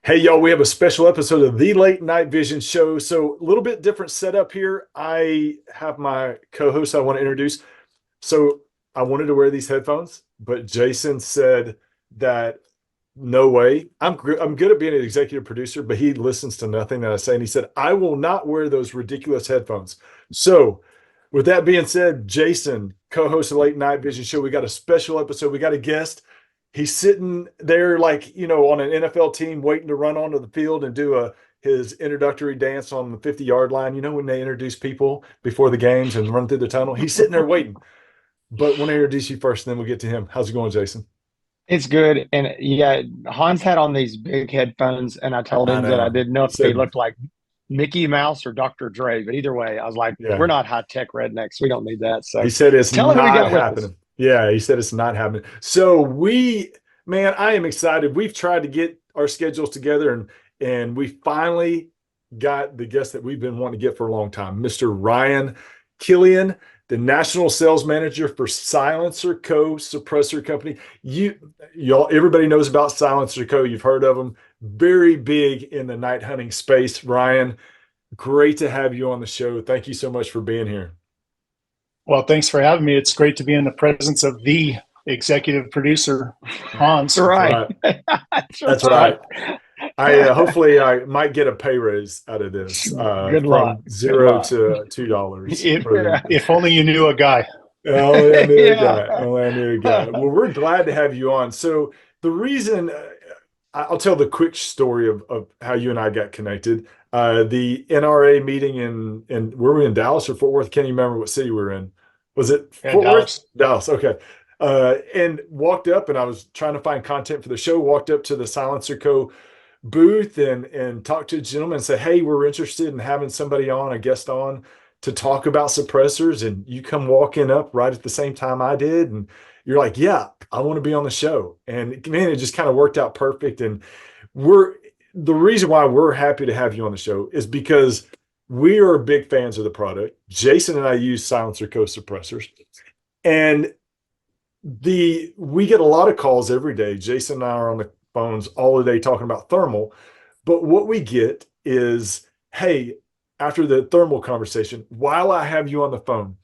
Hey, y'all, we have a special episode of the Late Night Vision Show. So, a little bit different setup here. I have my co host I want to introduce. So, I wanted to wear these headphones, but Jason said that no way. I'm good at being an executive producer, but he listens to nothing that I say. And he said, I will not wear those ridiculous headphones. So, with that being said, Jason, co host of the Late Night Vision Show, we got a special episode. We got a guest. He's sitting there like, on an NFL team waiting to run onto the field and do his introductory dance on the 50-yard line. You know, when they introduce people before the games and run through the tunnel, he's sitting there waiting. But want to introduce you first, and then we'll get to him. How's it going, Jason? It's good. And yeah, Hans had on these big headphones, and I told I him that I know. didn't know He if they said, looked like Mickey Mouse or Dr. Dre. But either way, I was like, we're yeah. not high tech rednecks. We don't need that. He So said it's tell him who we not got with us. happening. Yeah, he said it's not happening. So man, I am excited. We've tried to get our schedules together and we finally got the guest that we've been wanting to get for a long time, Mr. Ryan Killian, the national sales manager for SilencerCo Suppressor Company. Y'all, everybody knows about SilencerCo. You've heard of them. Very big in the night hunting space. Ryan, great to have you on the show. Thank you so much for being here. Well, thanks for having me. It's great to be in the presence of the executive producer, That's Hans. That's right. right. That's That's right. right. I hopefully I might get a pay raise out of this Good luck. from Good zero luck. to $2 If for the. if only you knew a guy. Only I knew a Yeah. guy. Only I knew a guy. Well, we're glad to have you on. So the reason I'll tell the quick story of how you and I got connected. The NRA meeting in were we in Dallas or Fort Worth? Can't even remember what city we were in. Was it Yeah, Fort Worth? Dallas. Dallas. Okay. And walked up and I was trying to find content for the show. Walked up to the Silencer Co. booth and talked to a gentleman and said, "Hey, we're interested in having somebody on, a guest on, to talk about suppressors." And you come walking up right at the same time I did, and you're like, "Yeah, I want to be on the show." And man, it just kind of worked out perfect. And we're the reason why we're happy to have you on the show is because we are big fans of the product. Jason and I use Silencer Co suppressors, and the we get a lot of calls every day. Jason and I are on the phones all the day talking about thermal, but what we get is, hey, after the thermal conversation, while I have you on the phone,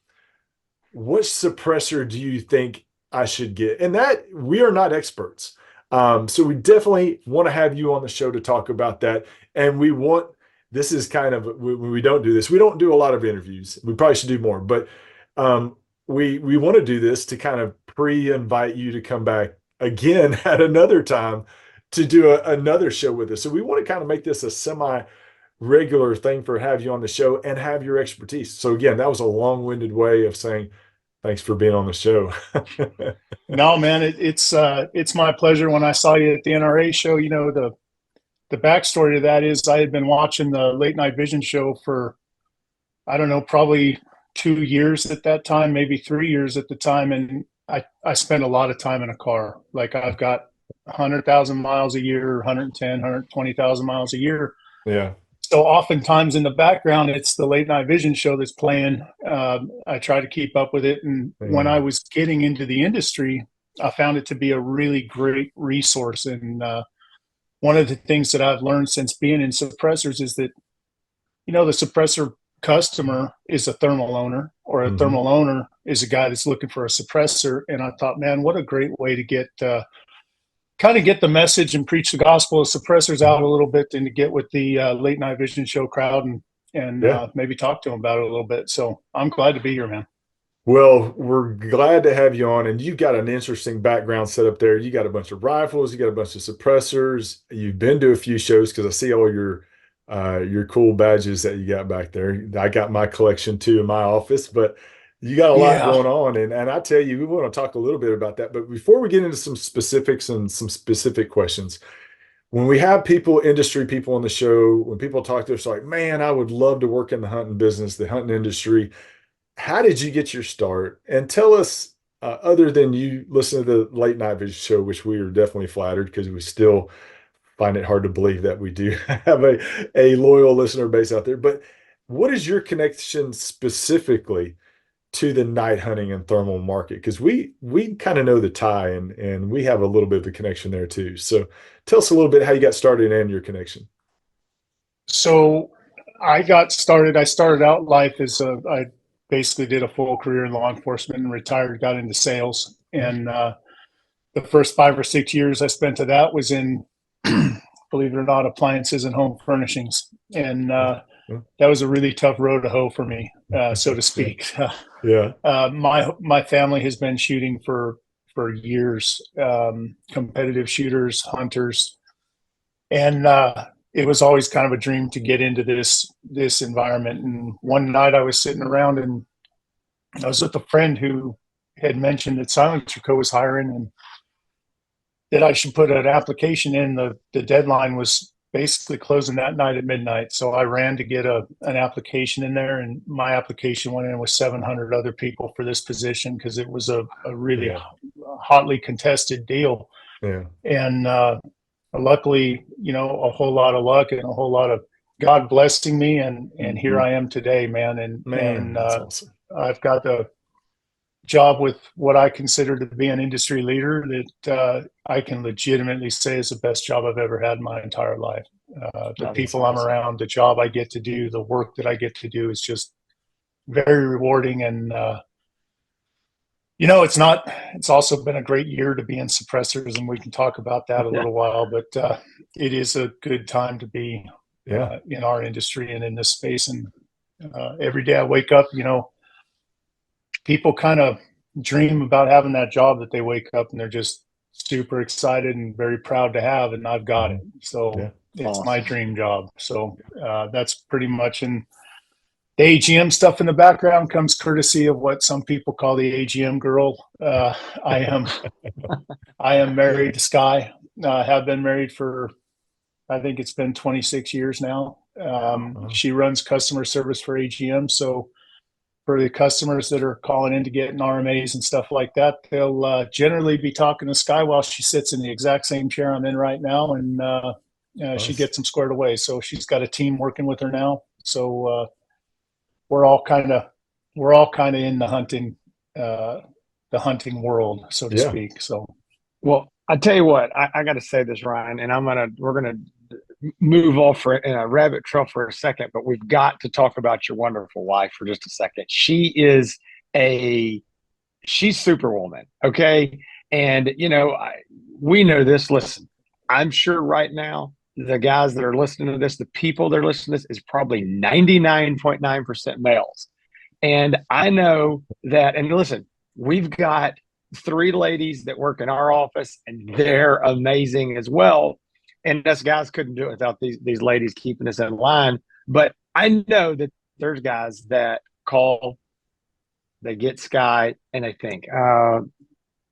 what suppressor do you think I should get? And that we are not experts. So we definitely want to have you on the show to talk about that. And we want this is kind of when we don't do this, we don't do a lot of interviews. We probably should do more, but we want to do this to kind of pre-invite you to come back again at another time to do another show with us. So we want to kind of make this a semi regular thing for have you on the show and have your expertise. So again, that was a long-winded way of saying thanks for being on the show. No, man, it's my pleasure. When I saw you at the NRA show, the backstory to that is I had been watching the Late Night Vision show for, I don't know, probably 2 years at that time, maybe 3 years at the time, and I spent a lot of time in a car. Like I've got 100,000 miles a year, 110, 120,000 miles a year. Yeah. So oftentimes in the background, it's the Late Night Vision show that's playing. I try to keep up with it. And when I Yeah. was getting into the industry, I found it to be a really great resource. And one of the things that I've learned since being in suppressors is that, the suppressor customer is a thermal owner, or a Mm-hmm. thermal owner is a guy that's looking for a suppressor. And I thought, man, what a great way to get kind of get the message and preach the gospel of suppressors out a little bit, and to get with the Late Night Vision show crowd and Yeah. maybe talk to them about it a little bit. So I'm glad to be here, man. Well, we're glad to have you on, and you've got an interesting background set up there. You got a bunch of rifles, you got a bunch of suppressors. You've been to a few shows because I see all your cool badges that you got back there. I got my collection too in my office, but you got a lot Yeah. going on, and I tell you, we want to talk a little bit about that. But before we get into some specifics and some specific questions, when we have people, industry people on the show, when people talk to us like, man, I would love to work in the hunting business, the hunting industry. How did you get your start? And tell us, other than you listen to the late night vision show, which we are definitely flattered because we still find it hard to believe that we do have a loyal listener base out there. But what is your connection specifically to the night hunting and thermal market? Because we kind of know the tie, and we have a little bit of a connection there too. So tell us a little bit how you got started and your connection. So I started out life as I basically did a full career in law enforcement and retired, got into sales. And the first 5 or 6 years I spent of that was in, believe it or not, appliances and home furnishings. And that was a really tough road to hoe for me, so to speak. Yeah. My family has been shooting for years, competitive shooters, hunters, and it was always kind of a dream to get into this environment. And one night I was sitting around and I was with a friend who had mentioned that SilencerCo was hiring and that I should put an application in. The deadline was basically closing that night at midnight. So I ran to get an application in there, and my application went in with 700 other people for this position because it was a really hotly contested deal. Yeah. And luckily, a whole lot of luck and a whole lot of God blessing me. And here I am today, man. And that's awesome. I've got the job with what I consider to be an industry leader that I can legitimately say is the best job I've ever had in my entire life. The people I'm around, the job I get to do, the work that I get to do is just very rewarding. And, it's also been a great year to be in suppressors, and we can talk about that a little while, but it is a good time to be in our industry and in this space. And every day I wake up, people kind of dream about having that job that they wake up and they're just super excited and very proud to have, and I've got it. So it's my dream job. So that's pretty much. And the AGM stuff in the background comes courtesy of what some people call the AGM girl. I am married to Sky. Have been married for, I think it's been 26 years now. She runs customer service for AGM. So for the customers that are calling in to get an RMAs and stuff like that, they'll generally be talking to Sky while she sits in the exact same chair I'm in right now, and she gets them squared away. So she's got a team working with her now. So we're all kind of in the hunting world, so to speak. So, well, I tell you what, I got to say this, Ryan, and we're gonna move off in a rabbit trail for a second, but we've got to talk about your wonderful wife for just a second. She's Superwoman, okay? And we know this. Listen, I'm sure right now the guys that are listening to this, the people that are listening to this, is probably 99.9% males. And I know that, and listen, we've got 3 ladies that work in our office, and they're amazing as well. And us guys couldn't do it without these ladies keeping us in line. But I know that there's guys that call, they get Sky, and they think,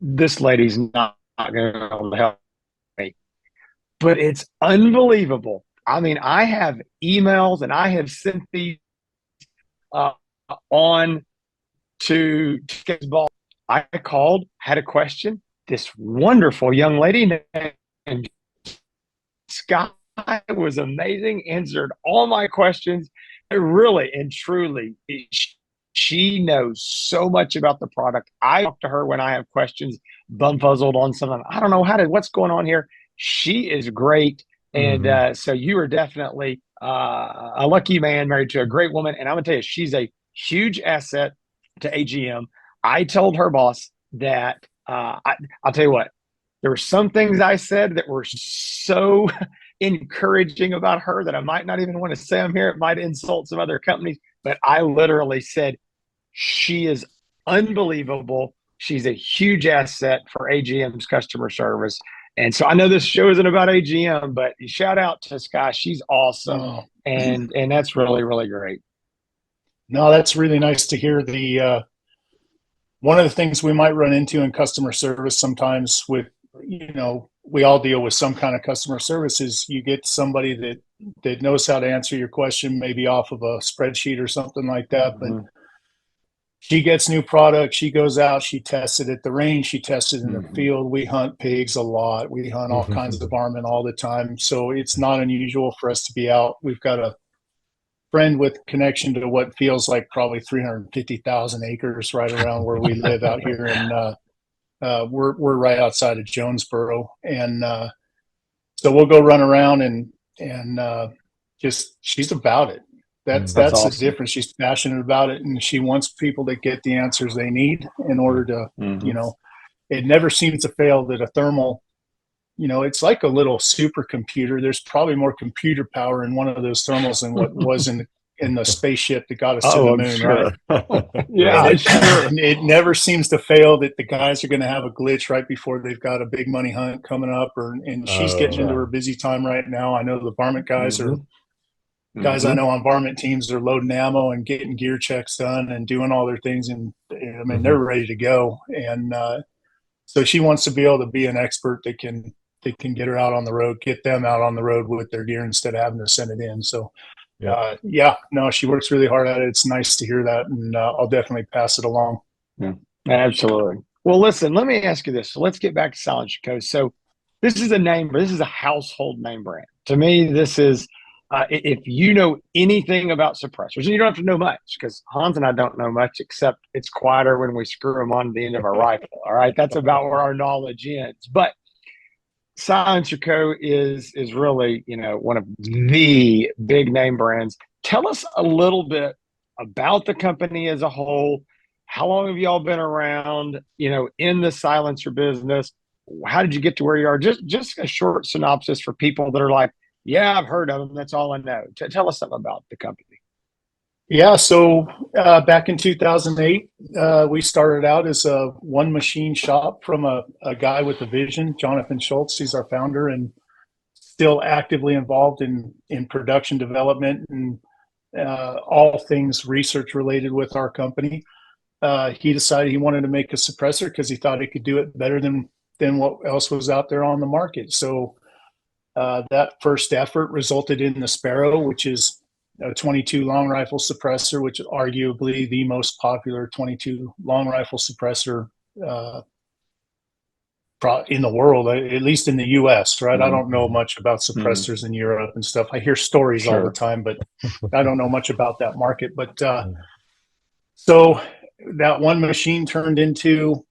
this lady's not going to help me. But it's unbelievable. I mean, I have emails, and I have sent these on to ball. I called, had a question. This wonderful young lady named Sky was amazing, answered all my questions. Really and truly, she knows so much about the product. I talk to her when I have questions, bumfuzzled on something. I don't know what's going on here. She is great. And so you are definitely a lucky man married to a great woman. And I'm going to tell you, she's a huge asset to AGM. I told her boss that I'll tell you what, there were some things I said that were so encouraging about her that I might not even want to say them here. It might insult some other companies, but I literally said, she is unbelievable. She's a huge asset for AGM's customer service. And so I know this show isn't about AGM, but shout out to Sky. She's awesome. And that's really, really great. No, that's really nice to hear. One of the things we might run into in customer service sometimes with, we all deal with some kind of customer service, is you get somebody that knows how to answer your question, maybe off of a spreadsheet or something like that. But she gets new product. She goes out, she tests it at the range. She tests it in the field. We hunt pigs a lot. We hunt all kinds of varmint all the time. So it's not unusual for us to be out. We've got a friend with connection to what feels like probably 350,000 acres right around where we live out here, and we're right outside of Jonesboro, and so we'll go run around and just she's about it. That's awesome. the difference. She's passionate about it, and she wants people to get the answers they need in order to, you know, it never seems to fail that a thermal, you know, it's like a little supercomputer. There's probably more computer power in one of those thermals than what was in the spaceship that got us to the I'm moon, sure. right? Yeah, and it never seems to fail that the guys are going to have a glitch right before they've got a big money hunt coming up, and she's getting into her busy time right now. I know the varmint guys are guys I know on varmint teams are loading ammo and getting gear checks done and doing all their things, and I mean they're ready to go. And so she wants to be able to be an expert that can get her out on the road, get them out on the road with their gear instead of having to send it in. So yeah, no, she works really hard at it. It's nice to hear that, and I'll definitely pass it along. Yeah, absolutely. Well, listen, let me ask you this. So let's get back to SilencerCo. So this is a name, this is a household name brand. To me, this is, if you know anything about suppressors, and you don't have to know much, because Hans and I don't know much, except it's quieter when we screw them on the end of our rifle. All right. That's about where our knowledge ends. But SilencerCo is really, you know, one of the big name brands. Tell us a little bit about the company as a whole. How long have y'all been around, you know, in the silencer business? How did you get to where you are? Just a short synopsis for people that are like, yeah, I've heard of them. That's all I know. Tell us something about the company. Yeah, so back in 2008, we started out as a one machine shop from a guy with a vision, Jonathan Schultz. He's our founder and still actively involved in production development and all things research related with our company. He decided he wanted to make a suppressor because he thought he could do it better than what else was out there on the market. So that first effort resulted in the Sparrow, which is a 22 long rifle suppressor, which is arguably the most popular 22 long rifle suppressor in the world, at least in the US, right? I don't know much about suppressors in Europe and stuff. I hear stories all the time, but I don't know much about that market. But so that one machine turned into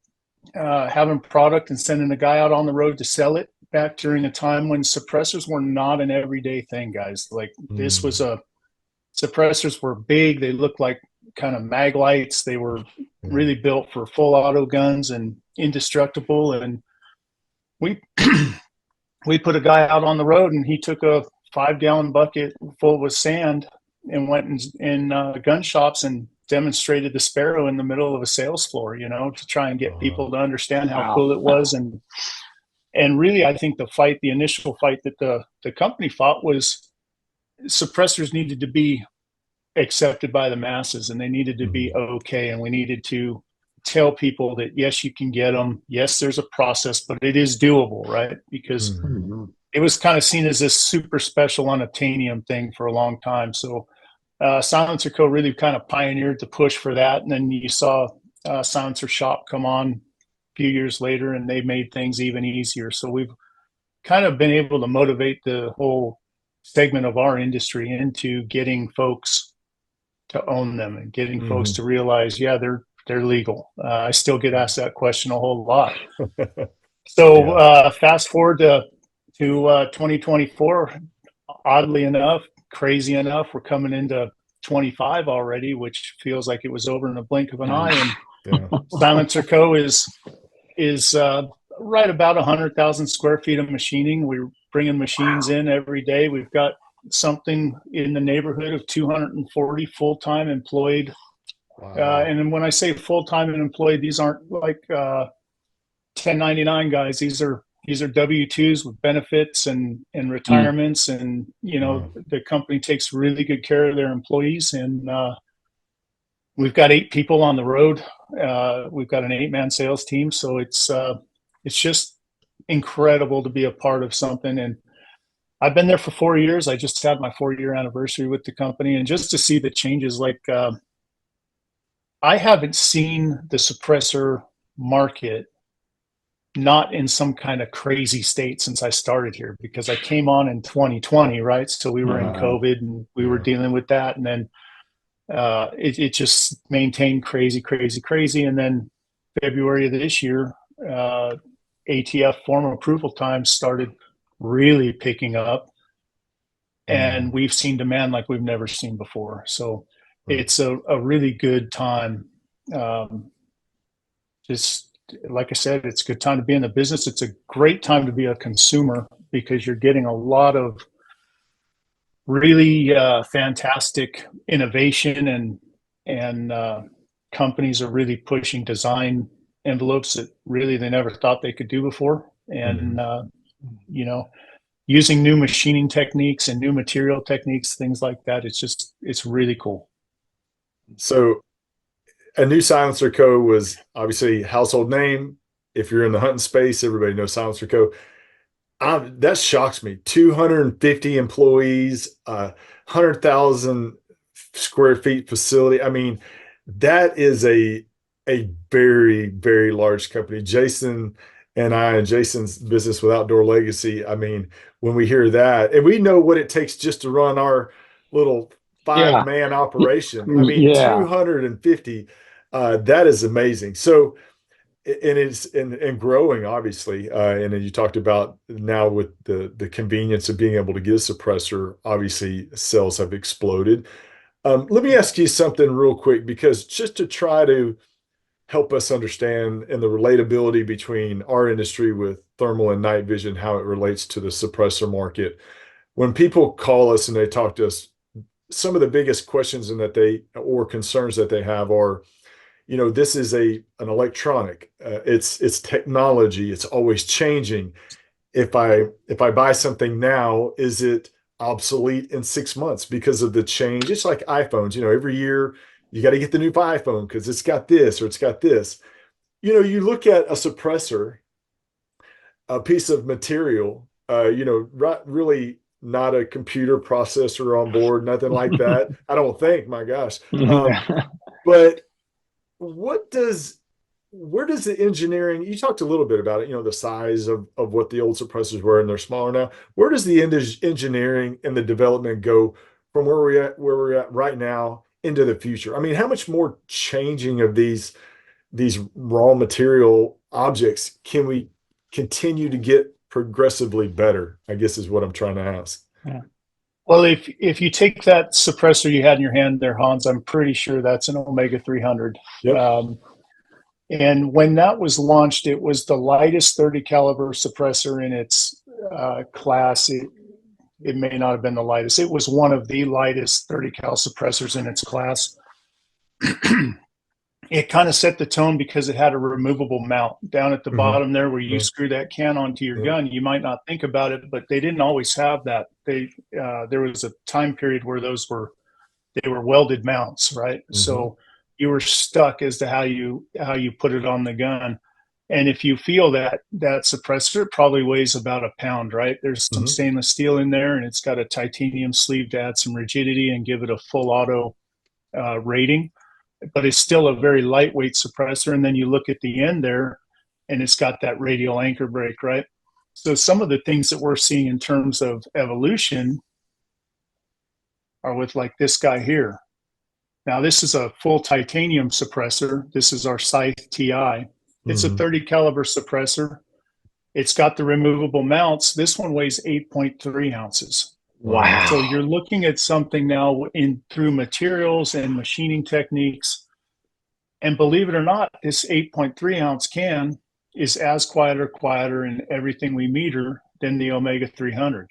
having product and sending a guy out on the road to sell it back during a time when suppressors were not an everyday thing, guys. Like this was suppressors were big. They looked like kind of mag lights. They were really built for full auto guns and indestructible. And we put a guy out on the road, and he took a 5-gallon bucket full with sand and went in gun shops and demonstrated the Sparrow in the middle of a sales floor, you know, to try and get people to understand how cool it was. And really, I think the initial fight that the company fought was suppressors needed to be accepted by the masses, and they needed to be okay. And we needed to tell people that, yes, you can get them. Yes, there's a process, but it is doable, right? Because it was kind of seen as this super special unobtainium thing for a long time. So SilencerCo really kind of pioneered the push for that. And then you saw Silencer Shop come on a few years later, and they made things even easier. So we've kind of been able to motivate the whole segment of our industry into getting folks to own them and getting folks to realize, yeah, they're legal. I still get asked that question a whole lot. So fast forward to 2024, oddly enough, crazy enough, we're coming into 25 already, which feels like it was over in the blink of an eye. And SilencerCo is right about 100,000 square feet of machining. We're bringing machines in every day. We've got something in the neighborhood of 240 full-time employed. And then when I say full-time and employed, these aren't like 1099 guys. These are W-2s with benefits and retirements. And, you know, the company takes really good care of their employees. And we've got 8 people on the road. We've got an 8-man sales team. So it's just incredible to be a part of something. And I've been there for 4 years. I just had my 4-year anniversary with the company, and just to see the changes, like I haven't seen the suppressor market not in some kind of crazy state since I started here, because I came on in 2020, right? So we were in COVID and we were dealing with that. And then it just maintained crazy, crazy, crazy. And then February of this year, ATF form approval times started really picking up. And we've seen demand like we've never seen before. So it's a really good time. Just like I said, it's a good time to be in the business. It's a great time to be a consumer because you're getting a lot of really fantastic innovation, and companies are really pushing design envelopes that really they never thought they could do before. And you know, using new machining techniques and new material techniques, things like that. It's really cool. So a new Silencer Co. was obviously a household name. If you're in the hunting space, everybody knows Silencer Co. That shocks me. 250 employees, 100,000 square feet facility. I mean, that is a very, very large company. Jason and Jason's business with Outdoor Legacy. I mean, when we hear that, and we know what it takes just to run our little 5-man operation. I mean, 250, that is amazing. So, and it's and growing obviously, and then you talked about now with the convenience of being able to get a suppressor, obviously sales have exploded. Let me ask you something real quick, because just to try to help us understand and the relatability between our industry with thermal and night vision, how it relates to the suppressor market. When people call us and they talk to us, some of the biggest questions and that they or concerns that they have are, this is an electronic. It's technology. It's always changing. If I buy something now, is it obsolete in 6 months because of the change? It's like iPhones. Every year you got to get the new iPhone because it's got this or it's got this. You look at a suppressor, a piece of material. Really not a computer processor on board, nothing like that. I don't think. My gosh. But where does the engineering, you talked a little bit about it, the size of what the old suppressors were, and they're smaller now. Where does the engineering and the development go from where we're at right now into the future? I mean, how much more changing of these raw material objects can we continue to get progressively better, I guess is what I'm trying to ask. Yeah. Well, if you take that suppressor you had in your hand there, Hans, I'm pretty sure that's an Omega 300. Yep. And when that was launched, it was the lightest 30 caliber suppressor in its class. It may not have been the lightest. It was one of the lightest 30 cal suppressors in its class. It kind of set the tone because it had a removable mount down at the bottom there where you screw that can onto your gun. You might not think about it, but they didn't always have that. There was a time period where they were welded mounts, right? So you were stuck as to how you put it on the gun. And if you feel that suppressor, it probably weighs about a pound, right? There's some stainless steel in there, and it's got a titanium sleeve to add some rigidity and give it a full auto rating. But it's still a very lightweight suppressor. And then you look at the end there, and it's got that radial anchor brake, right? So some of the things that we're seeing in terms of evolution are with like this guy here. Now, this is a full titanium suppressor. This is our Scythe TI. It's a 30 caliber suppressor. It's got the removable mounts. This one weighs 8.3 ounces. Wow. So you're looking at something now through materials and machining techniques. And believe it or not, this 8.3 ounce can is as quieter in everything we meter than the Omega 300.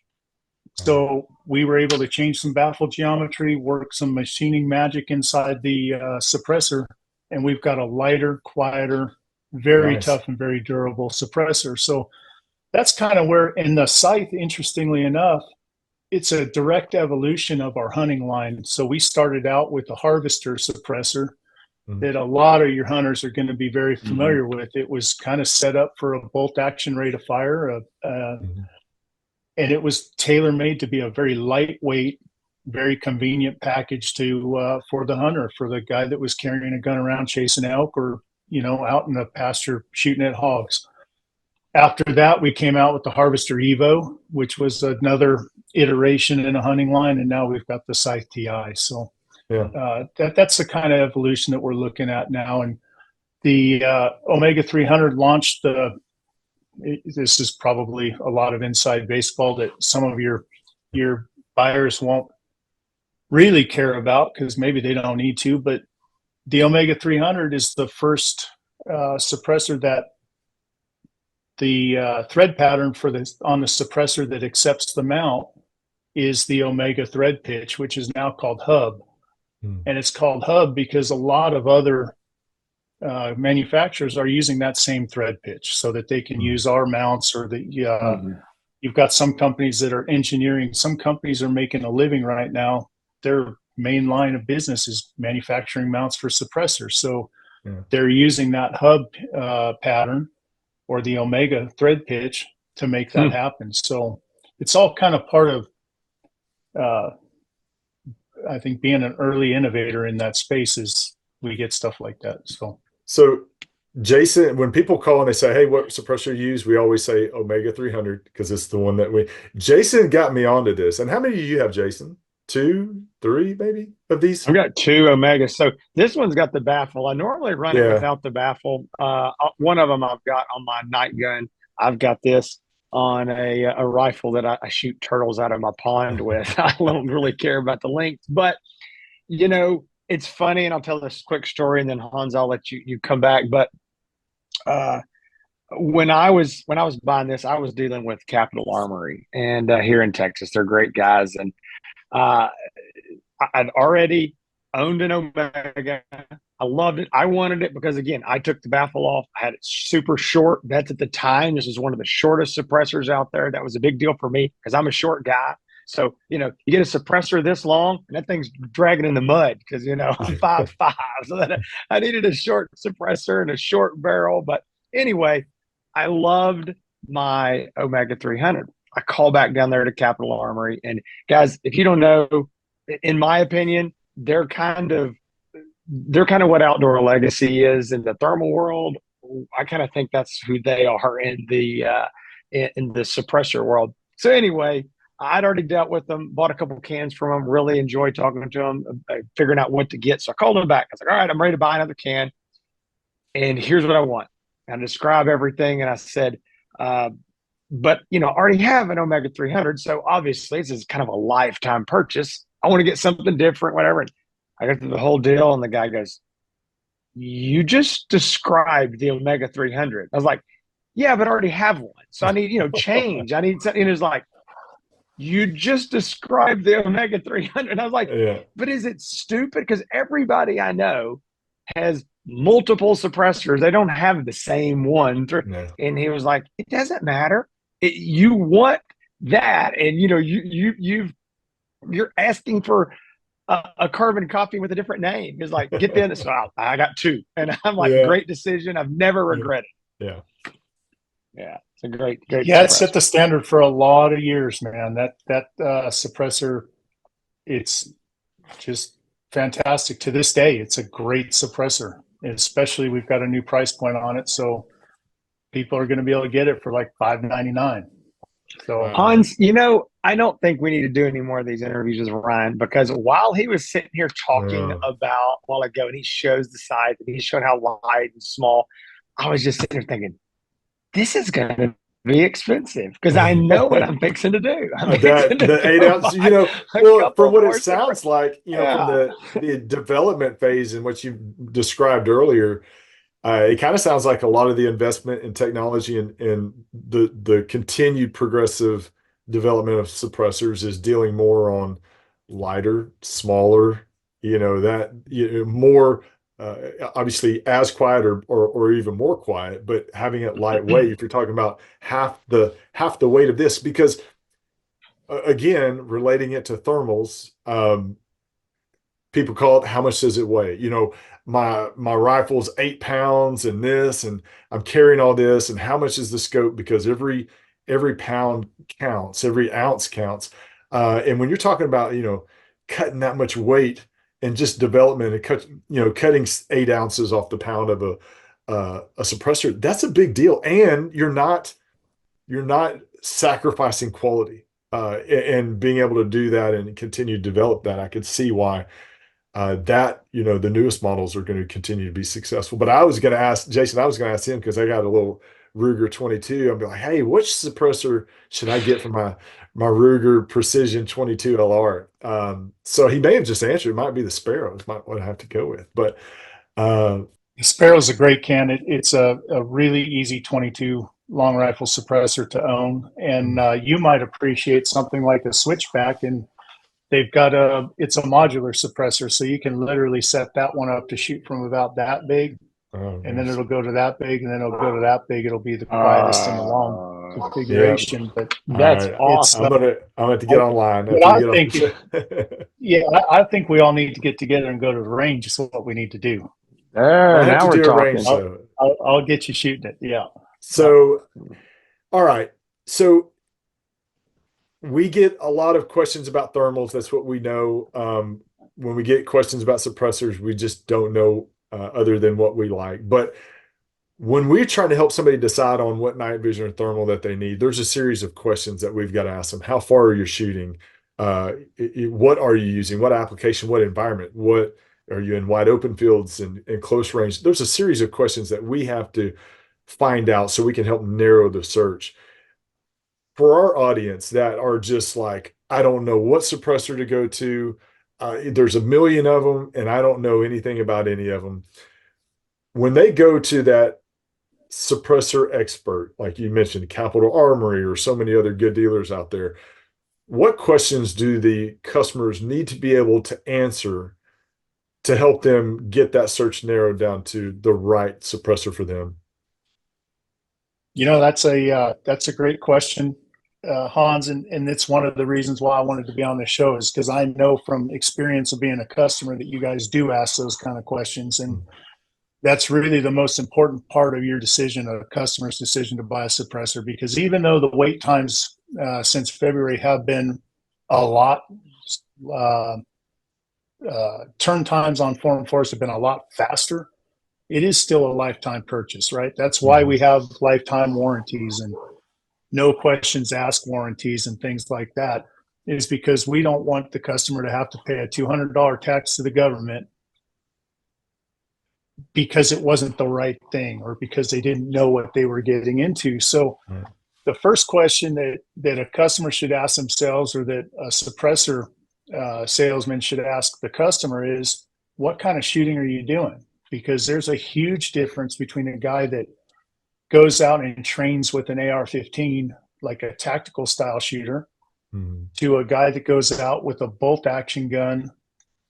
So we were able to change some baffle geometry, work some machining magic inside the suppressor, and we've got a lighter, quieter, very tough and very durable suppressor. So that's kind of where, in the Scythe, interestingly enough, it's a direct evolution of our hunting line. So we started out with a harvester suppressor that a lot of your hunters are going to be very familiar with. It was kind of set up for a bolt action rate of fire, and it was tailor-made to be a very lightweight, very convenient package for the hunter, for the guy that was carrying a gun around chasing elk or, out in the pasture shooting at hogs. After that, we came out with the Harvester Evo, which was another iteration in a hunting line, and now we've got the Scythe TI. So Yeah. that's the kind of evolution that we're looking at now. And the Omega 300 launched the. This is probably a lot of inside baseball that some of your buyers won't really care about because maybe they don't need to. But the Omega 300 is the first suppressor that the thread pattern for this on the suppressor that accepts the mount is the Omega thread pitch, which is now called hub. And it's called hub because a lot of other manufacturers are using that same thread pitch so that they can use our mounts, or that you've got some companies that are engineering. Some companies are making a living right now. Their main line of business is manufacturing mounts for suppressors. So they're using that hub pattern or the Omega thread pitch to make that happen. So it's all kind of part of, I think, being an early innovator in that space is we get stuff like that. So Jason, when people call and they say, hey, what suppressor you use? We always say Omega 300 because it's the one that Jason got me onto this. And how many do you have, Jason? 2, 3, maybe of these? I've got 2 Omegas. So this one's got the baffle. I normally run it without the baffle. One of them I've got on my night gun. I've got this on a rifle that I shoot turtles out of my pond with. I don't really care about the length, but you know, it's funny, and I'll tell this quick story, and then Hans, I'll let you come back. But when I was buying this, I was dealing with Capital Armory, and here in Texas, they're great guys, and I'd already owned an Omega. I loved it. I wanted it because, again, I took the baffle off. I had it super short. That's at the time. This is one of the shortest suppressors out there. That was a big deal for me because I'm a short guy. So, you know, you get a suppressor this long and that thing's dragging in the mud because, you know, I'm 5'5". So that I needed a short suppressor and a short barrel. But anyway, I loved my Omega 300. I call back down there to Capital Armory. And guys, if you don't know, in my opinion, they're kind of what Outdoor Legacy is in the thermal world. I kind of think that's who they are in the suppressor world. So anyway, I'd already dealt with them, bought a couple of cans from them, really enjoyed talking to them, figuring out what to get. So I called them back. I was like, all right, I'm ready to buy another can. And here's what I want. I describe everything. And I said, but, you know, I already have an Omega 300. So obviously this is kind of a lifetime purchase. I want to get something different, whatever. And I got through the whole deal. And the guy goes, you just described the Omega 300. I was like, yeah, but I already have one. So I need, you know, change. I need something. And it's like, you just described the Omega 300. And I was like, but is it stupid? Because everybody I know has multiple suppressors. They don't have the same one. And he was like, it doesn't matter. You want that. And, you know, you're asking for a carbon copy with a different name. It's like, get the so I got 2. And I'm like, great decision. I've never regretted it. Yeah. It's a great it set the standard for a lot of years, man. That suppressor, it's just fantastic to this day. It's a great suppressor, and especially we've got a new price point on it, so people are going to be able to get it for like $5.99. So Hans, you know, I don't think we need to do any more of these interviews with Ryan, because while he was sitting here talking about a while ago, and he shows the size and he showed how wide and small, I was just sitting there thinking, this is going to be expensive because I know what I'm fixing to do. The 8 ounce, you know, well, from what it sounds like, you know, from the development phase and what you described earlier, it kind of sounds like a lot of the investment in technology and the continued progressive development of suppressors is dealing more on lighter, smaller, you know, more obviously as quiet or even more quiet, but having it lightweight. If you're talking about half the weight of this, because again, relating it to thermals, people call it, how much does it weigh? You know, my rifle's 8 pounds and this, and I'm carrying all this, and how much is the scope? Because every pound counts, every ounce counts. And when you're talking about, you know, cutting that much weight and just development and cutting 8 ounces off the pound of a suppressor, that's a big deal. And you're not you're not sacrificing quality. And being able to do that and continue to develop that, I could see why that, the newest models are going to continue to be successful. But I was going to ask Jason, I was going to ask him because I got a little Ruger 22. I'm like, hey, which suppressor should I get for my Ruger Precision 22 LR? So he may have just answered. It might be the Sparrows, might what I have to go with. But the Sparrow's a great can. It's a really easy 22 long rifle suppressor to own, and you might appreciate something like a switchback, and they've got it's a modular suppressor, so you can literally set that one up to shoot from about that big, and then it'll go to that big, and then it'll go to that big. It'll be the quietest in the long configuration. Yeah. But That's right. awesome. I'm gonna have to get online. What I think, I think we all need to get together and go to the range. Is what we need to do. There, I have now to we're do a talking. range though. I'll get you shooting it. Yeah. So, all right. So we get a lot of questions about thermals. That's what we know. When we get questions about suppressors, we just don't know other than what we like. But when we're trying to help somebody decide on what night vision or thermal that they need, there's a series of questions that we've got to ask them. How far are you shooting? What are you using? What application? What environment? What are you in wide open fields and close range? There's a series of questions that we have to find out so we can help narrow the search. For our audience that are just like, I don't know what suppressor to go to. There's a million of them, and I don't know anything about any of them. When they go to that suppressor expert, like you mentioned, Capital Armory or so many other good dealers out there, what questions do the customers need to be able to answer to help them get that search narrowed down to the right suppressor for them? That's a great question, Hans, and it's one of the reasons why I wanted to be on the show is because I know from experience of being a customer that you guys do ask those kind of questions, and that's really the most important part of your decision, a customer's decision to buy a suppressor. Because even though the wait times since February have been a lot, turn times on Form 4s have been a lot faster, it is still a lifetime purchase, right? That's why we have lifetime warranties and no questions asked warranties and things like that, is because we don't want the customer to have to pay a $200 tax to the government because it wasn't the right thing or because they didn't know what they were getting into. So the first question that a customer should ask themselves, or that a suppressor salesman should ask the customer, is what kind of shooting are you doing? Because there's a huge difference between a guy that goes out and trains with an AR-15, like a tactical style shooter, to a guy that goes out with a bolt action gun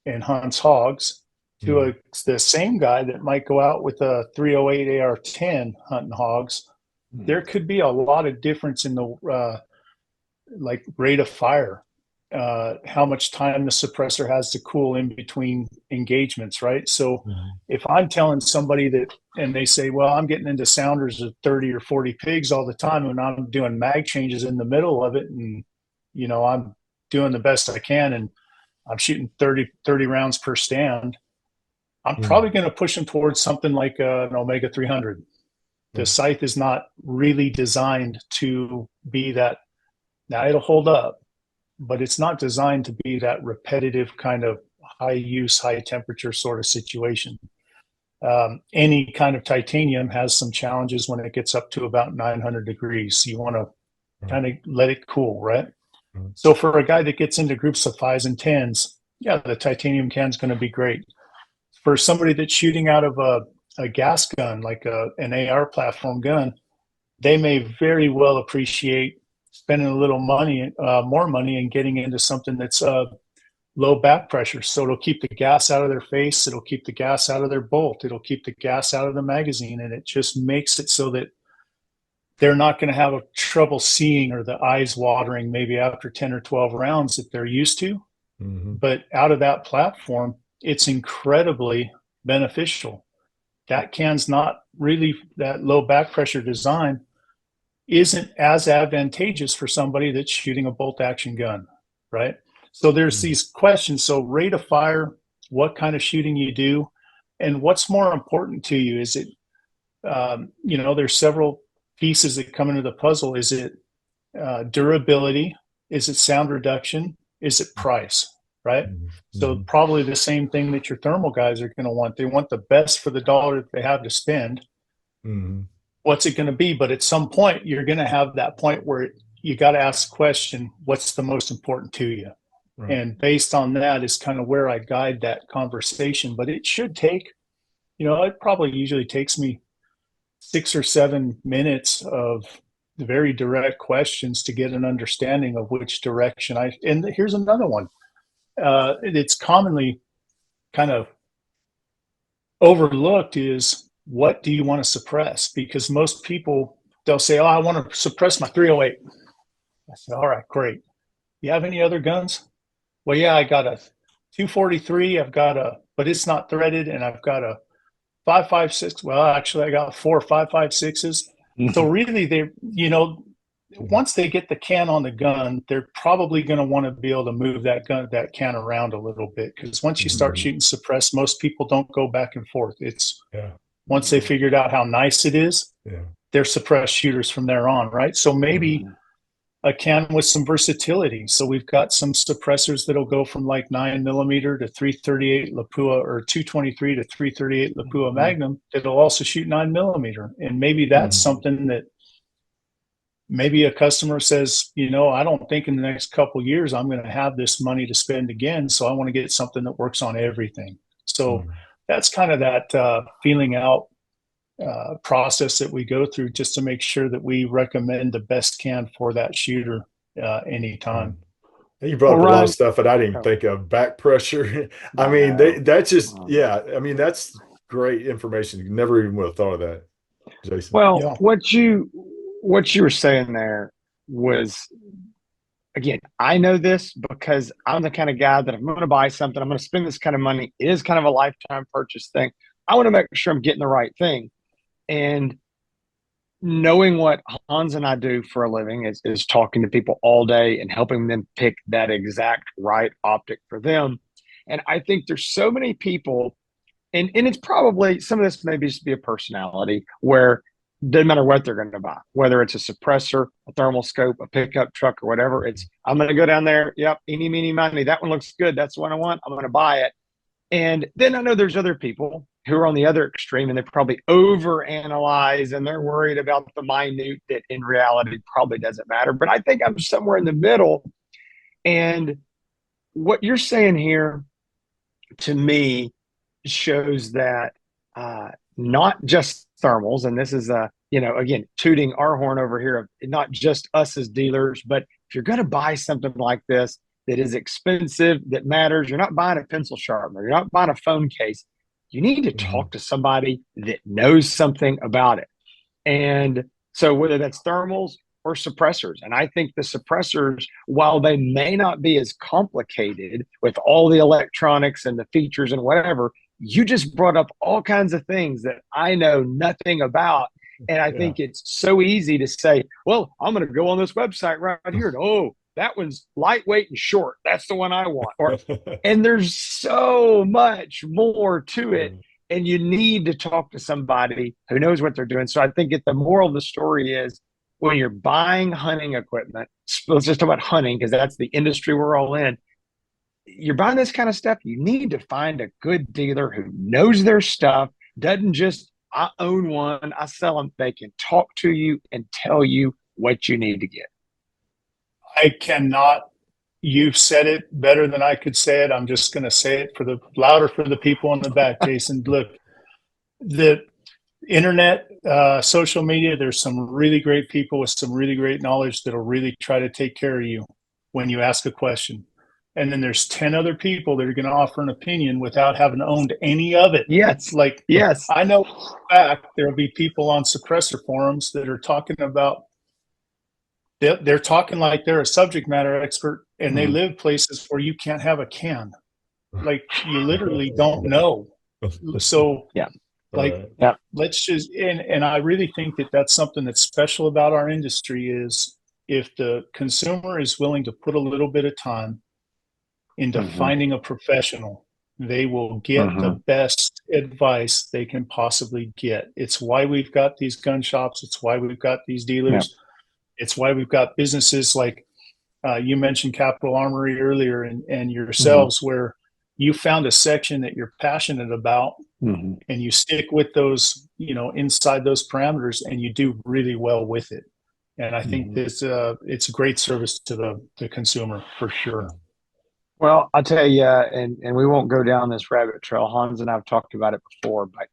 and hunts hogs, to the same guy that might go out with a 308 AR-10 hunting hogs. There could be a lot of difference in the like rate of fire, how much time the suppressor has to cool in between engagements, right? So if I'm telling somebody that, and they say, well, I'm getting into sounders of 30 or 40 pigs all the time, and I'm doing mag changes in the middle of it, and I'm doing the best I can, and I'm shooting 30 rounds per stand, I'm probably going to push them towards something like an Omega 300. The scythe is not really designed to be that. Now it'll hold up, but it's not designed to be that repetitive kind of high use, high temperature sort of situation. Any kind of titanium has some challenges when it gets up to about 900 degrees. You want to kind of let it cool, right? So for a guy that gets into groups of 5s and 10s, yeah, the titanium can is going to be great. For somebody that's shooting out of a gas gun, like an AR platform gun, they may very well appreciate spending a little money, more money, and getting into something that's low back pressure. So it'll keep the gas out of their face. It'll keep the gas out of their bolt. It'll keep the gas out of the magazine. And it just makes it so that they're not going to have a trouble seeing, or the eyes watering maybe after 10 or 12 rounds that they're used to. But out of that platform, it's incredibly beneficial. That can's not really, that low back pressure design isn't as advantageous for somebody that's shooting a bolt action gun, right? So there's these questions. So rate of fire, what kind of shooting you do, and what's more important to you. Is it, there's several pieces that come into the puzzle. Is it durability? Is it sound reduction? Is it price? Right? So probably the same thing that your thermal guys are going to want. They want the best for the dollar that they have to spend. What's it going to be? But at some point, you're going to have that point where you got to ask the question, what's the most important to you? Right. And based on that is kind of where I guide that conversation. But it should take, it probably usually takes me 6 or 7 minutes of very direct questions to get an understanding of which direction and here's another one. It's commonly kind of overlooked is, what do you want to suppress? Because most people, they'll say, oh, I want to suppress my 308. I said, all right, great. You have any other guns? Well, yeah, I got a 243. But it's not threaded, and I've got a 5.56. Well, actually, I got 4 5.56s. So really, once they get the can on the gun, they're probably going to want to be able to move that can around a little bit, because once you start shooting suppress, most people don't go back and forth. It's once they figured out how nice it is, they're suppressed shooters from there on, right? So maybe a can with some versatility. So we've got some suppressors that'll go from like 9mm to 338 Lapua, or 223 to 338 Lapua Magnum that'll also shoot 9mm. And maybe that's something that maybe a customer says, I don't think in the next couple of years I'm going to have this money to spend again, so I want to get something that works on everything. So that's kind of that feeling out process that we go through, just to make sure that we recommend the best can for that shooter anytime. You brought up a lot of stuff that I didn't even think of. Back pressure. I mean, that's just, I mean, that's great information. You never even would have thought of that, Jason. Well, what you were saying there was, again, I know this because I'm the kind of guy that if I'm going to buy something, I'm going to spend this kind of money. It is kind of a lifetime purchase thing. I want to make sure I'm getting the right thing. And knowing what Hans and I do for a living is talking to people all day and helping them pick that exact right optic for them. And I think there's so many people, and it's probably, some of this may just be a personality, where it doesn't matter what they're going to buy, whether it's a suppressor, a thermal scope, a pickup truck, or whatever. It's, I'm going to go down there. Yep. Eeny, meeny, miny. That one looks good. That's the one I want. I'm going to buy it. And then I know there's other people who are on the other extreme, and they probably overanalyze, and they're worried about the minute that in reality probably doesn't matter. But I think I'm somewhere in the middle. And what you're saying here, to me, shows that not just thermals, and this is again, tooting our horn over here of not just us as dealers, but if you're going to buy something like this that is expensive, that matters, you're not buying a pencil sharpener, you're not buying a phone case, you need to talk to somebody that knows something about it. And so whether that's thermals or suppressors, and I think the suppressors, while they may not be as complicated with all the electronics and the features and whatever, you just brought up all kinds of things that I know nothing about. And I think it's so easy to say, well, I'm going to go on this website right here, and oh, that one's lightweight and short, that's the one I want. And there's so much more to it, and you need to talk to somebody who knows what they're doing. So I think the moral of the story is, when you're buying hunting equipment, let's just talk about hunting because that's the industry we're all in. You're buying this kind of stuff, you need to find a good dealer who knows their stuff, doesn't just, I own one, I sell them. They can talk to you and tell you what you need to get. I cannot, you've said it better than I could say it. I'm just going to say it louder for the people in the back, Jason. Look, the internet, social media, there's some really great people with some really great knowledge that'll really try to take care of you when you ask a question. And then there's 10 other people that are going to offer an opinion without having owned any of it. Yes. Yes. I know for a fact there'll be people on suppressor forums that are talking about, they're talking like they're a subject matter expert, and they live places where you can't have a can. Like, you literally don't know. So let's just, and I really think that that's something that's special about our industry is, if the consumer is willing to put a little bit of time into finding a professional, they will get the best advice they can possibly get. It's why we've got these gun shops. It's why we've got these dealers. Yeah. It's why we've got businesses like you mentioned Capital Armory earlier, and yourselves, where you found a section that you're passionate about, and you stick with those, inside those parameters, and you do really well with it. And I think it's a great service to the consumer for sure. Well, I'll tell you, and we won't go down this rabbit trail. Hans and I've talked about it before, but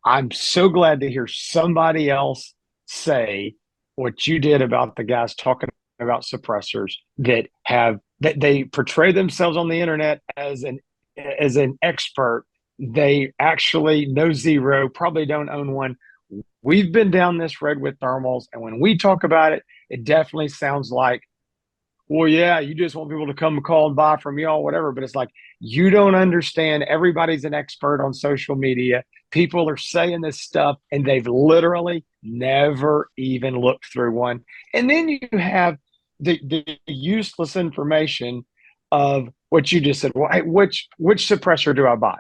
I'm so glad to hear somebody else say what you did about the guys talking about suppressors that they portray themselves on the internet as an expert. They actually know zero, probably don't own one. We've been down this road with thermals, and when we talk about it, it definitely sounds like, well, yeah, you just want people to come call and buy from y'all, whatever. But it's like, you don't understand. Everybody's an expert on social media. People are saying this stuff, and they've literally never even looked through one. And then you have the useless information of what you just said. Well, hey, which suppressor do I buy?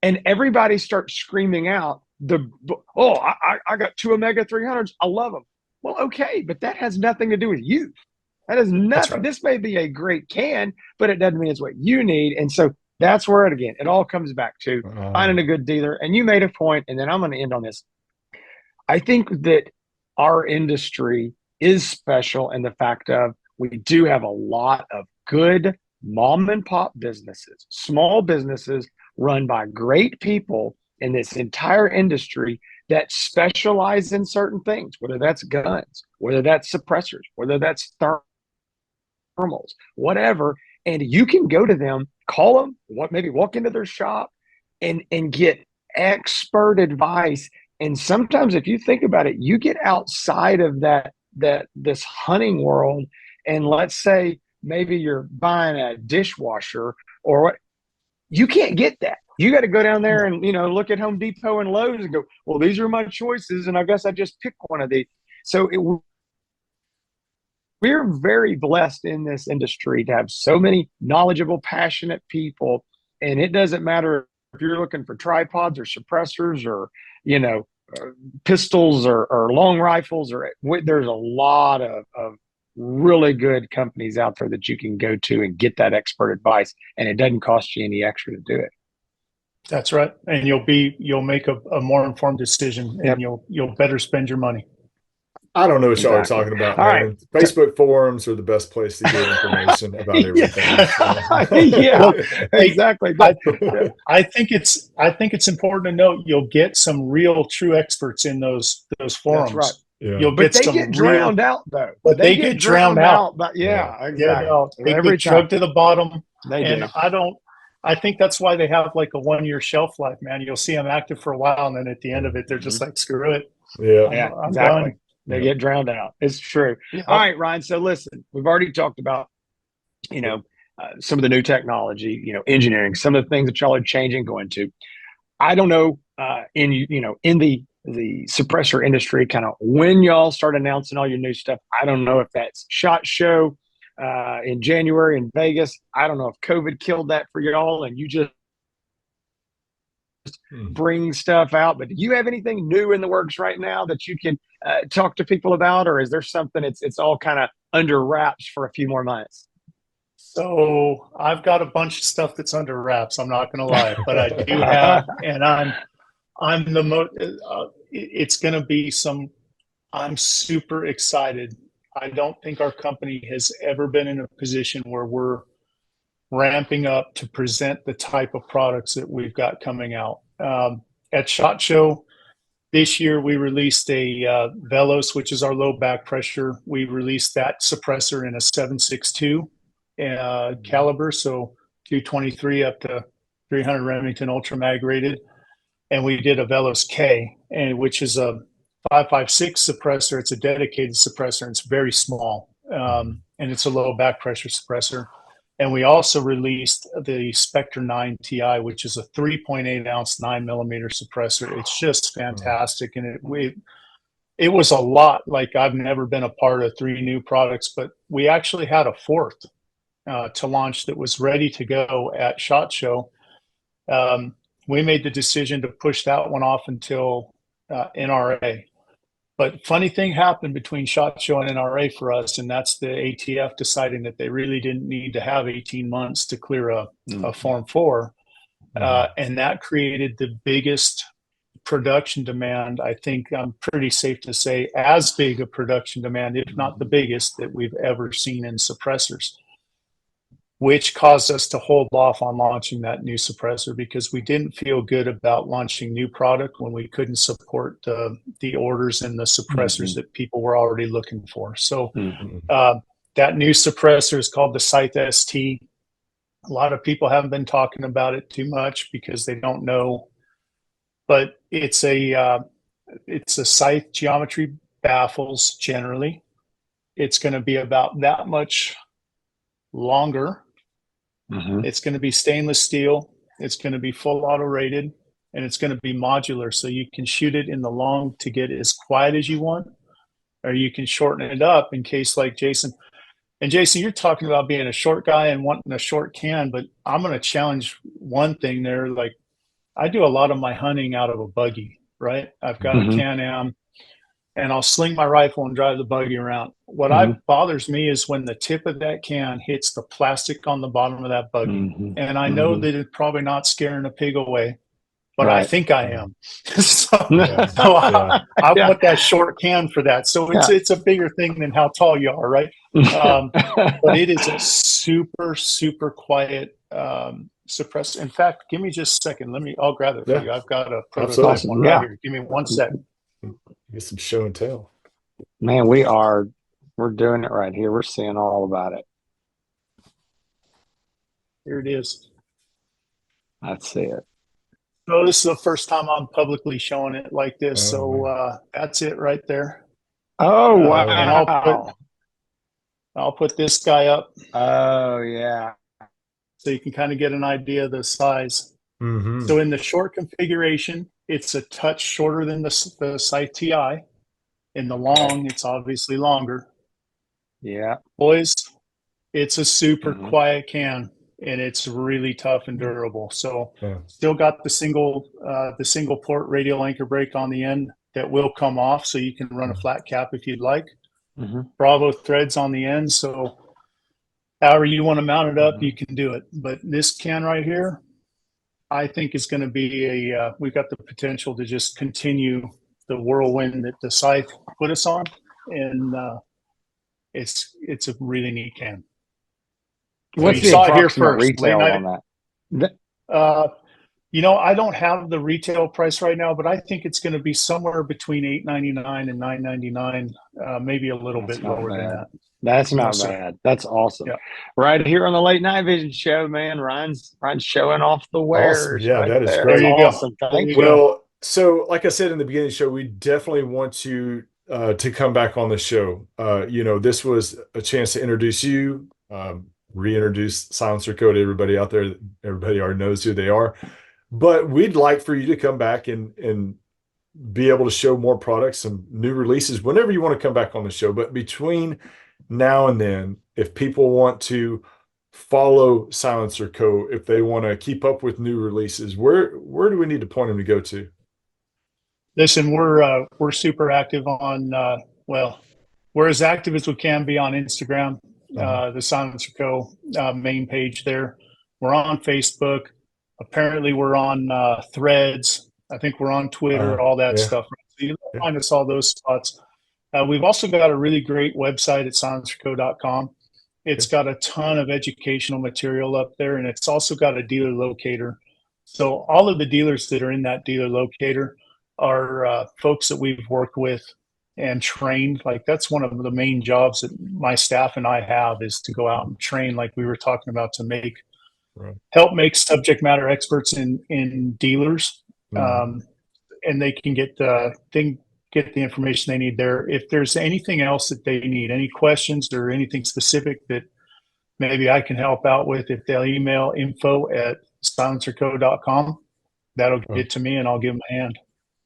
And everybody starts screaming out, I got two Omega 300s. I love them. Well, okay, but that has nothing to do with you. That is nothing. Right. This may be a great can, but it doesn't mean it's what you need. And so that's where it all comes back to finding a good dealer. And you made a point, and then I'm going to end on this. I think that our industry is special in the fact of we do have a lot of good mom and pop businesses, small businesses run by great people in this entire industry that specialize in certain things, whether that's guns, whether that's suppressors, whether that's thermals, whatever. And you can go to them, call them, maybe walk into their shop and get expert advice. And sometimes if you think about it, you get outside of this hunting world. And let's say maybe you're buying a dishwasher or what, you can't get that. You got to go down there and, look at Home Depot and Lowe's and go, well, these are my choices. And I guess I just pick one of these. So we're very blessed in this industry to have so many knowledgeable, passionate people. And it doesn't matter if you're looking for tripods or suppressors or, pistols or long rifles, there's a lot of really good companies out there that you can go to and get that expert advice. And it doesn't cost you any extra to do it. That's right. And you'll make a more informed decision, and you'll better spend your money. I don't know what y'all are talking about, man. Right. Facebook forums are the best place to get information about everything. Yeah, exactly. But I think it's important to note you'll get some real true experts in those forums. That's right. Yeah. You'll get they get drowned out though. But they get drowned out. But exactly. They get drugged to the bottom. And I think that's why they have like a 1-year shelf life, man. You'll see them active for a while, and then at the end of it, they're just like, screw it. Yeah, I'm exactly. Done. They get drowned out. It's true. Yeah. All right, Ryan. So listen, we've already talked about, some of the new technology, engineering, some of the things that y'all are changing, going to. I don't know, in the suppressor industry, kind of when y'all start announcing all your new stuff. I don't know if that's SHOT Show in January in Vegas. I don't know if COVID killed that for y'all and you just bring stuff out. But do you have anything new in the works right now that you can talk to people about, or is there something it's all kind of under wraps for a few more months? So I've got a bunch of stuff that's under wraps. I'm not going to lie, but I do have, and I'm the most. It's going to be some. I'm super excited. I don't think our company has ever been in a position where we're ramping up to present the type of products that we've got coming out. At SHOT Show this year, we released a Velos, which is our low back pressure. We released that suppressor in a 7.62 caliber, so 223 up to 300 Remington Ultra Mag rated. And we did a Velos K, which is a 5.56 suppressor. It's a dedicated suppressor, and it's very small, and it's a low back pressure suppressor. And we also released the Spectre 9 Ti, which is a 3.8 ounce 9mm suppressor. It's just fantastic. And it was a lot. Like, I've never been a part of 3 new products, but we actually had a 4th to launch that was ready to go at SHOT Show. we made the decision to push that one off until NRA. But funny thing happened between SHOT Show and NRA for us, and that's the ATF deciding that they really didn't need to have 18 months to clear a Form 4. And that created the biggest production demand, I think I'm pretty safe to say, as big a production demand, if not the biggest, that we've ever seen in suppressors, which caused us to hold off on launching that new suppressor because we didn't feel good about launching new product when we couldn't support the orders and the suppressors that people were already looking for. So that new suppressor is called the Scythe ST. A lot of people haven't been talking about it too much because they don't know, but it's a Scythe geometry baffles generally. It's going to be about that much longer. It's going to be stainless steel. It's going to be full auto rated, and it's going to be modular. So you can shoot it in the long to get as quiet as you want, or you can shorten it up in case like Jason. And Jason, you're talking about being a short guy and wanting a short can, but I'm going to challenge one thing there. Like, I do a lot of my hunting out of a buggy, right? I've got a Can-Am, and I'll sling my rifle and drive the buggy around. What bothers me is when the tip of that can hits the plastic on the bottom of that buggy. And I know that it's probably not scaring a pig away, but I think I am. So I want that short can for that. So it's a bigger thing than how tall you are, right? But it is a super, super quiet suppressor. In fact, give me just a second. I'll grab it for you. I've got a prototype one right here. Give me 1 second. Get some show and tell. Man, we're doing it right here. We're seeing all about it. Here it is. I see it. So this is the first time I'm publicly showing it like this. So that's it right there. Oh, wow. And I'll put this guy up. Oh, yeah. So you can kind of get an idea of the size. So in the short configuration, it's a touch shorter than the Scythe TI. In the long, it's obviously longer. Yeah. Boys, it's a super quiet can, and it's really tough and durable. So still got the single port radial anchor brake on the end that will come off, so you can run a flat cap if you'd like. Bravo threads on the end, so however you want to mount it up, you can do it. But this can right here, I think is going to be we've got the potential to just continue the whirlwind that the Scythe put us on, and it's a really neat can. What's the approximate retail on that? I don't have the retail price right now, but I think it's going to be somewhere between $8.99 and $9.99, maybe a little bit lower than that. That's not bad. That's awesome. Right here on the Late Night Vision Show, man. Ryan's showing off the wares. Awesome. Yeah, right that is there. great. That's awesome. Thank you. Well, so like I said in the beginning of the show, we definitely want you to come back on the show. This was a chance to introduce you, reintroduce SilencerCo to everybody out there. Everybody already knows who they are. But we'd like for you to come back and be able to show more products, some new releases, whenever you want to come back on the show. But between now and then, if people want to follow SilencerCo, if they want to keep up with new releases, where do we need to point them to go to? Listen, we're super active on we're as active as we can be on Instagram, the SilencerCo main page there. We're on Facebook. Apparently we're on Threads. I think we're on Twitter, all that stuff. So you can find us all those spots. We've also got a really great website at silencerco.com. It's got a ton of educational material up there, and it's also got a dealer locator. So all of the dealers that are in that dealer locator are folks that we've worked with and trained. Like, that's one of the main jobs that my staff and I have, is to go out and train, like we were talking about, to help make subject matter experts in dealers. And they can get the information they need there. If there's anything else that they need, any questions or anything specific that maybe I can help out with, if they'll email info@silencerco.com, that'll get to me and I'll give them a hand.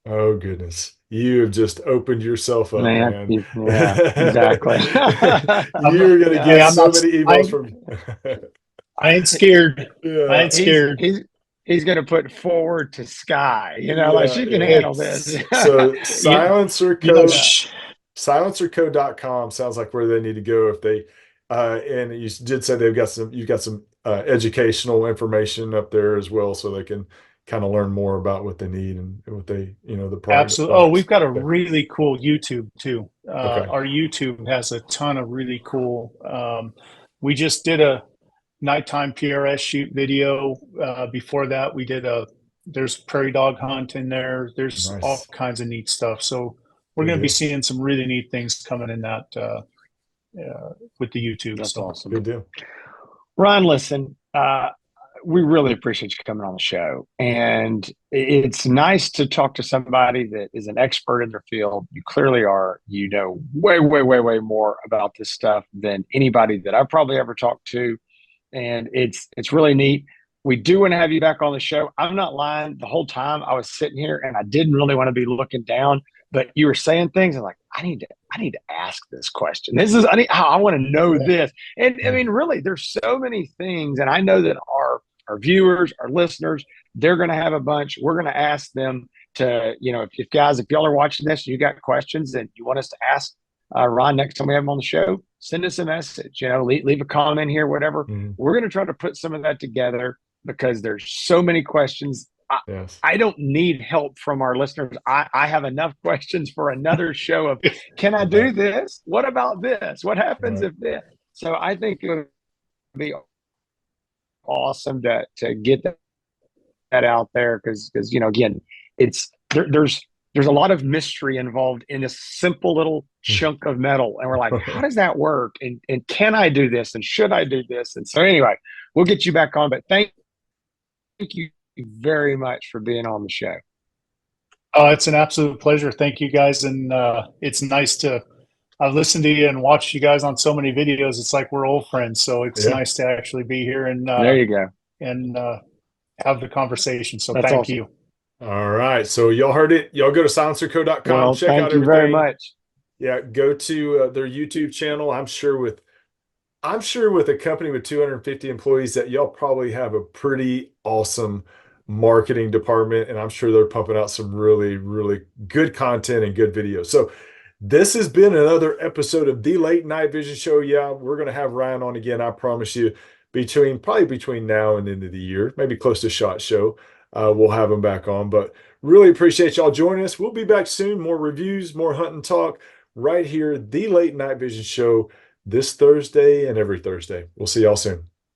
Oh, goodness. You have just opened yourself up, man. Yeah, exactly. You're going to get so many emails from I ain't scared. I ain't scared. he's going to put forward to Sky. You know, like Yeah, she can yeah. handle this. So you know, silencerco.com sounds like where they need to go if they and you did say you've got some educational information up there as well, so they can kind of learn more about what they need and what they, the absolutely. Oh, we've products. got a Okay. really cool YouTube too. Okay. Our YouTube has a ton of really cool. We just did a nighttime PRS shoot video. Before that, there's prairie dog hunt in there. There's all Nice. kinds of neat stuff. So we're Good going to be deal. seeing some really neat things coming in that with the YouTube. That's So awesome. Good deal. Ryan, listen, we really appreciate you coming on the show. And it's nice to talk to somebody that is an expert in their field. You clearly are. You know way, way, way, way more about this stuff than anybody that I've probably ever talked to. And it's really neat. We do want to have you back on the show. I'm not lying. The whole time I was sitting here and I didn't really want to be looking down, but you were saying things and like, I need to ask this question. I want to know this. And I mean, really, there's so many things. And I know that our viewers, our listeners, they're going to have a bunch. We're going to ask them to, if guys, if y'all are watching this, you got questions and you want us to ask Ron next time we have him on the show, send us a message, leave a comment here, whatever. Mhm. We're going to try to put some of that together because there's so many questions. Yes. I don't need help from our listeners. I have enough questions for another show of, can I do this? What about this? What happens if this? So I think it would be awesome to get that out there because again, there's a lot of mystery involved in this simple little chunk of metal. And we're like, how does that work? And can I do this? And should I do this? And so anyway, we'll get you back on, but thank you very much for being on the show. it's an absolute pleasure. Thank you guys. And it's nice I've listened to you and watched you guys on so many videos. It's like we're old friends. So it's nice to actually be here and there you go. And have the conversation. So That's thank awesome. you. All right. So y'all heard it. Y'all go to silencerco.com. Well, check thank out you everything. very much. Yeah, go to their YouTube channel. I'm sure with a company with 250 employees that y'all probably have a pretty awesome marketing department, and I'm sure they're pumping out some really, really good content and good videos. So this has been another episode of the Late Night Vision Show. Yeah, we're going to have Ryan on again, I promise you, probably between now and the end of the year, maybe close to SHOT Show. We'll have him back on, but really appreciate y'all joining us. We'll be back soon. More reviews, more hunt and talk right here, the Late Night Vision Show, this Thursday and every Thursday. We'll see y'all soon.